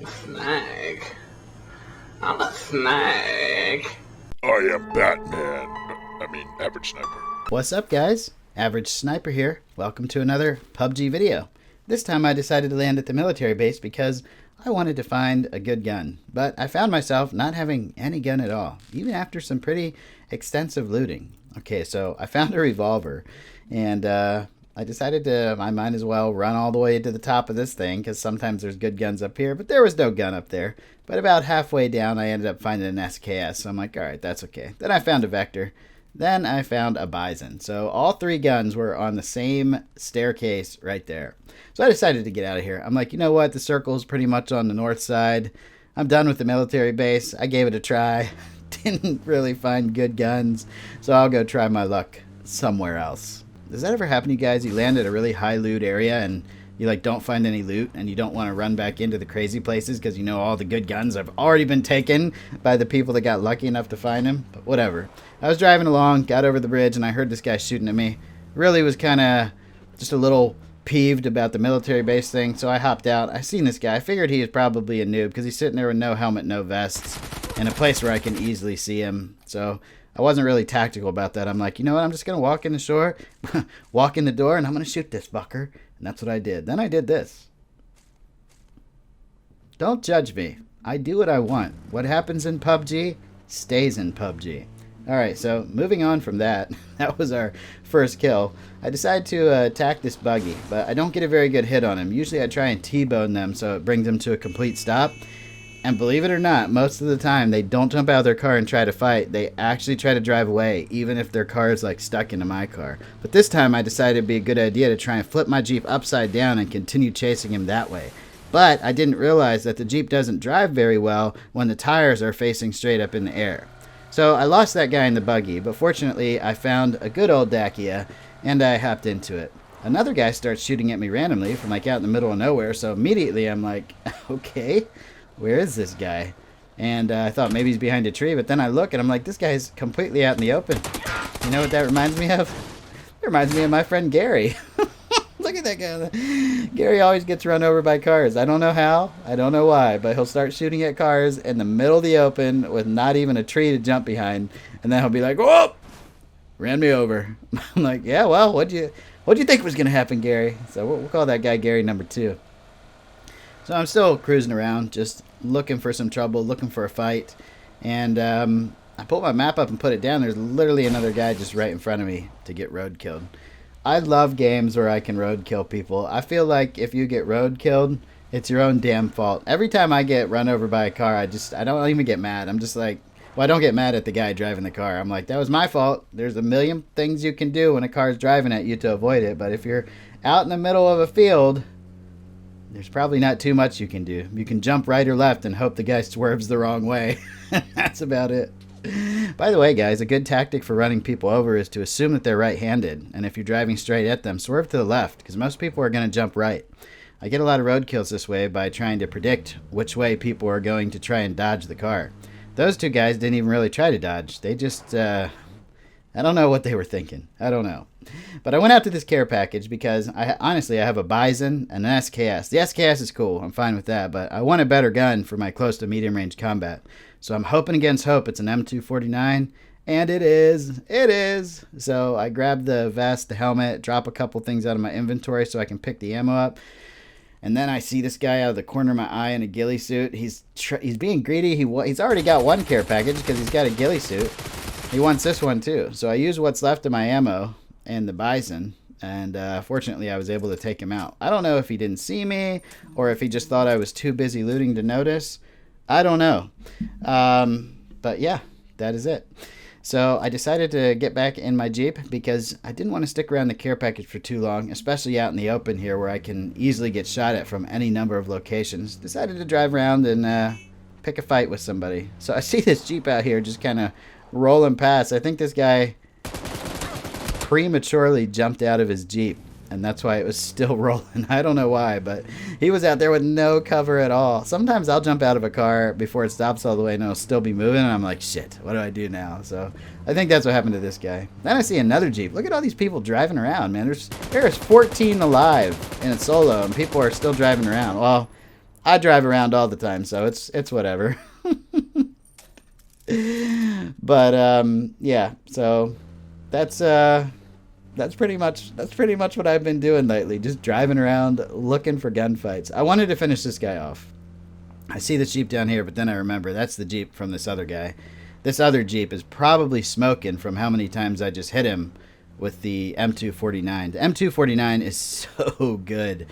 Snake. I'm a snake. I am Batman. I mean, Average Sniper. What's up, guys? Average Sniper here. Welcome to another PUBG video. This time I decided to land at the military base because I wanted to find a good gun. But I found myself not having any gun at all, even after some pretty extensive looting. Okay, so I found a revolver, and I decided I might as well run all the way to the top of this thing, because sometimes there's good guns up here, but there was no gun up there. But about halfway down, I ended up finding an SKS, so I'm like, alright, that's okay. Then I found a Vector. Then I found a Bison. So all three guns were on the same staircase right there. So I decided to get out of here. I'm like, you know what? The circle's pretty much on the north side. I'm done with the military base. I gave it a try. Didn't really find good guns, so I'll go try my luck somewhere else. Does that ever happen to you guys? You land at a really high loot area and you don't find any loot, and you don't want to run back into the crazy places because you know all the good guns have already been taken by the people that got lucky enough to find them. But whatever. I was driving along, got over the bridge, and I heard this guy shooting at me. Really was kind of just a little peeved about the military base thing, so I hopped out. I seen this guy. I figured he was probably a noob because he's sitting there with no helmet, no vests, in a place where I can easily see him. So I wasn't really tactical about that. I'm like, you know what? I'm just going to walk in the shore, walk in the door, and I'm going to shoot this fucker. And that's what I did. Then I did this. Don't judge me. I do what I want. What happens in PUBG stays in PUBG. Alright, so moving on from that, that was our first kill. I decided to attack this buggy, but I don't get a very good hit on him. Usually I try and T-bone them so it brings them to a complete stop. And believe it or not, most of the time they don't jump out of their car and try to fight. They actually try to drive away, even if their car is like stuck into my car. But this time I decided it'd be a good idea to try and flip my Jeep upside down and continue chasing him that way. But I didn't realize that the Jeep doesn't drive very well when the tires are facing straight up in the air. So I lost that guy in the buggy, but fortunately I found a good old Dacia and I hopped into it. Another guy starts shooting at me randomly from like out in the middle of nowhere, so immediately I'm like, okay, where is this guy? And I thought maybe he's behind a tree, but then I look and I'm like, this guy's completely out in the open. You know what that reminds me of? It reminds me of my friend Gary. Look at that guy. Gary always gets run over by cars. I don't know how. I don't know why, but he'll start shooting at cars in the middle of the open with not even a tree to jump behind, and then he'll be like, "Whoa! Ran me over." I'm like, "Yeah, well, what'd you think was gonna happen, Gary?" So we'll call that guy Gary number 2. So I'm still cruising around, just looking for some trouble, looking for a fight, and I pulled my map up and put it down. There's literally another guy just right in front of me to get roadkilled. I love games where I can roadkill people. I feel like if you get roadkilled, it's your own damn fault. Every time I get run over by a car, I don't even get mad. I'm just like, well, I don't get mad at the guy driving the car. I'm like, that was my fault. There's a million things you can do when a car's driving at you to avoid it. But if you're out in the middle of a field, there's probably not too much you can do. You can jump right or left and hope the guy swerves the wrong way. That's about it. By the way, guys, a good tactic for running people over is to assume that they're right-handed. And if you're driving straight at them, swerve to the left, because most people are going to jump right. I get a lot of roadkills this way by trying to predict which way people are going to try and dodge the car. Those two guys didn't even really try to dodge. They just, I don't know what they were thinking. I don't know. But I went out to this care package because, honestly, I have a Bison and an SKS. The SKS is cool. I'm fine with that. But I want a better gun for my close to medium range combat. So I'm hoping against hope it's an M249. And it is. It is. So I grabbed the vest, the helmet, drop a couple things out of my inventory so I can pick the ammo up. And then I see this guy out of the corner of my eye in a ghillie suit. He's being greedy. He's already got one care package because he's got a ghillie suit. He wants this one too. So I use what's left of my ammo and the Bison, and fortunately I was able to take him out. I don't know if he didn't see me or if he just thought I was too busy looting to notice. I don't know. But yeah, that is it. So I decided to get back in my Jeep because I didn't want to stick around the care package for too long, especially out in the open here where I can easily get shot at from any number of locations. Decided to drive around and pick a fight with somebody. So I see this Jeep out here just kind of rolling past. I think this guy prematurely jumped out of his Jeep, and that's why it was still rolling. I don't know why, but he was out there with no cover at all. Sometimes I'll jump out of a car before it stops all the way and it'll still be moving, and I'm like, shit, what do I do now? So I think that's what happened to this guy. Then I see another Jeep. Look at all these people driving around, man. There's 14 alive in a solo, and people are still driving around. Well, I drive around all the time, so it's whatever. But yeah, so that's pretty much what I've been doing lately. Just driving around looking for gunfights. I wanted to finish this guy off. I see the Jeep down here, but then I remember that's the Jeep from this other guy. This other Jeep is probably smoking from how many times I just hit him with the M249. The M249 is so good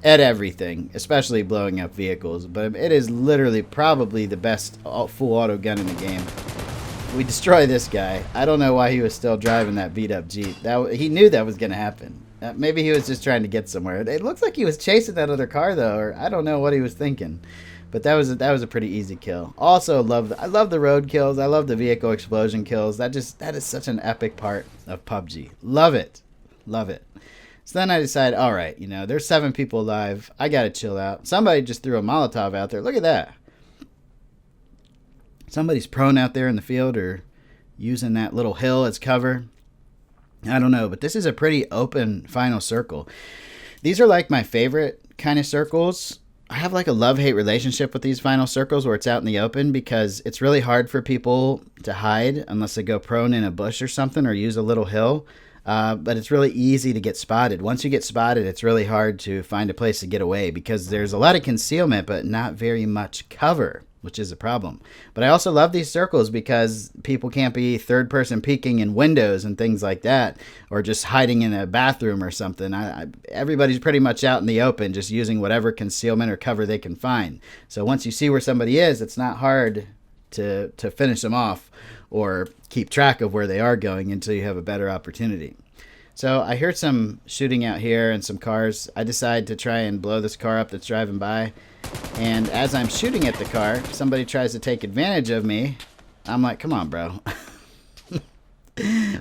at everything, especially blowing up vehicles, but it is literally probably the best full auto gun in the game. We destroy this guy. I don't know why he was still driving that beat up Jeep. He knew that was going to happen. Maybe he was just trying to get somewhere. It looks like he was chasing that other car though, or I don't know what he was thinking. But that was a pretty easy kill. Also, I love the road kills. I love the vehicle explosion kills. That is such an epic part of PUBG. Love it. Love it. So then I decide, all right, you know, there's 7 people alive. I got to chill out. Somebody just threw a Molotov out there. Look at that. Somebody's prone out there in the field or using that little hill as cover. I don't know, but this is a pretty open final circle. These are like my favorite kind of circles. I have like a love-hate relationship with these final circles where it's out in the open because it's really hard for people to hide unless they go prone in a bush or something or use a little hill. But it's really easy to get spotted. Once you get spotted, it's really hard to find a place to get away because there's a lot of concealment but not very much cover, which is a problem. But I also love these circles because people can't be third-person peeking in windows and things like that, or just hiding in a bathroom or something. Everybody's pretty much out in the open, just using whatever concealment or cover they can find. So once you see where somebody is, it's not hard to finish them off or keep track of where they are going until you have a better opportunity. So I heard some shooting out here and some cars. I decide to try and blow this car up that's driving by. And as I'm shooting at the car, somebody tries to take advantage of me. I'm like, come on, bro.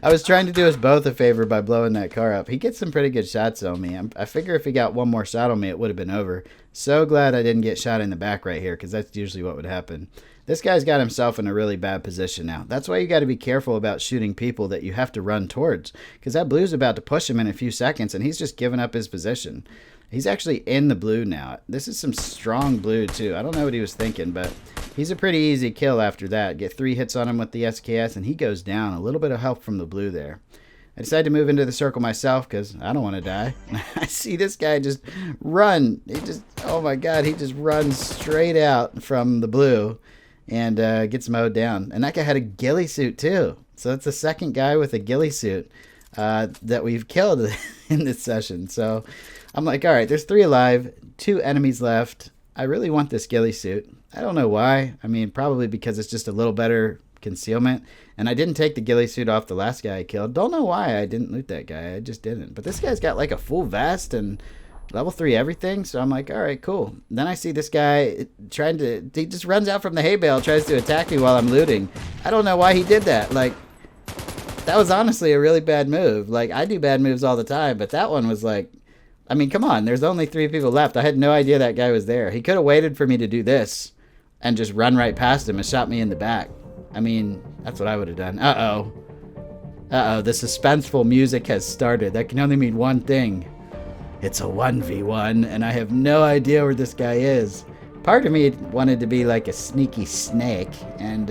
I was trying to do us both a favor by blowing that car up. He gets some pretty good shots on me. I figure if he got one more shot on me, it would have been over. So glad I didn't get shot in the back right here, because that's usually what would happen. This guy's got himself in a really bad position now. That's why you got to be careful about shooting people that you have to run towards, because that blue's about to push him in a few seconds, and he's just giving up his position. He's actually in the blue now. This is some strong blue, too. I don't know what he was thinking, but he's a pretty easy kill after that. Get 3 hits on him with the SKS, and he goes down. A little bit of help from the blue there. I decided to move into the circle myself because I don't want to die. I see this guy just run. Oh my God, he just runs straight out from the blue and gets mowed down. And that guy had a ghillie suit, too. So it's the second guy with a ghillie suit that we've killed in this session. So I'm like, all right, there's 3 alive, 2 enemies left. I really want this ghillie suit. I don't know why. I mean, probably because it's just a little better concealment. And I didn't take the ghillie suit off the last guy I killed. Don't know why I didn't loot that guy. I just didn't. But this guy's got like a full vest and level 3 everything. So I'm like, all right, cool. Then I see this guy he just runs out from the hay bale, tries to attack me while I'm looting. I don't know why he did that. Like, that was honestly a really bad move. Like, I do bad moves all the time, but that one was like, I mean, come on. There's only 3 people left. I had no idea that guy was there. He could have waited for me to do this and just run right past him and shot me in the back. I mean, that's what I would have done. Uh-oh. Uh-oh. The suspenseful music has started. That can only mean one thing. It's a 1v1, and I have no idea where this guy is. Part of me wanted to be like a sneaky snake and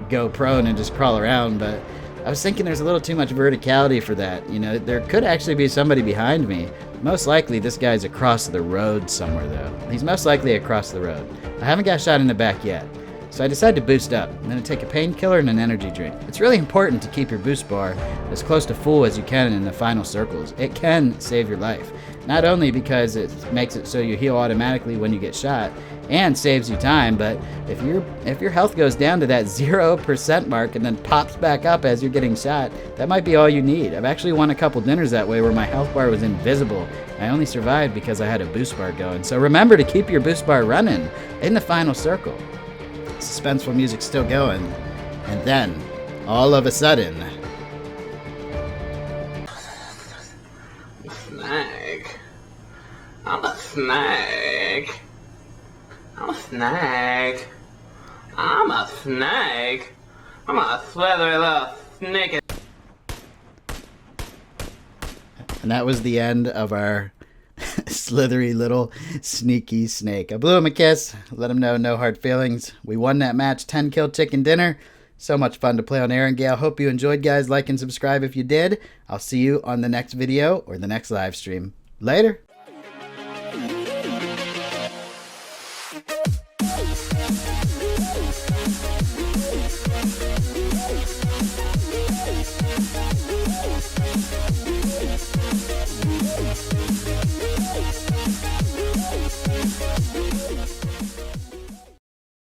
go prone and just crawl around, but I was thinking there's a little too much verticality for that. You know, there could actually be somebody behind me. Most likely this guy's across the road somewhere, though. He's most likely across the road. I haven't got shot in the back yet. So I decided to boost up. I'm going to take a painkiller and an energy drink. It's really important to keep your boost bar as close to full as you can in the final circles. It can save your life. Not only because it makes it so you heal automatically when you get shot and saves you time, but if your health goes down to that 0% mark and then pops back up as you're getting shot, that might be all you need. I've actually won a couple dinners that way where my health bar was invisible. I only survived because I had a boost bar going. So remember to keep your boost bar running in the final circle. Suspenseful music's still going, and then all of a sudden, Snake. I'm a snake. I'm a snake. I'm a snake. I'm a slithery little snake. and that was the end of our slithery little sneaky snake. I blew him a kiss. Let him know no hard feelings. We won that match. 10 kill chicken dinner. So much fun to play on Erangale. Hope you enjoyed, guys. Like and subscribe if you did. I'll see you on the next video or the next live stream. Later.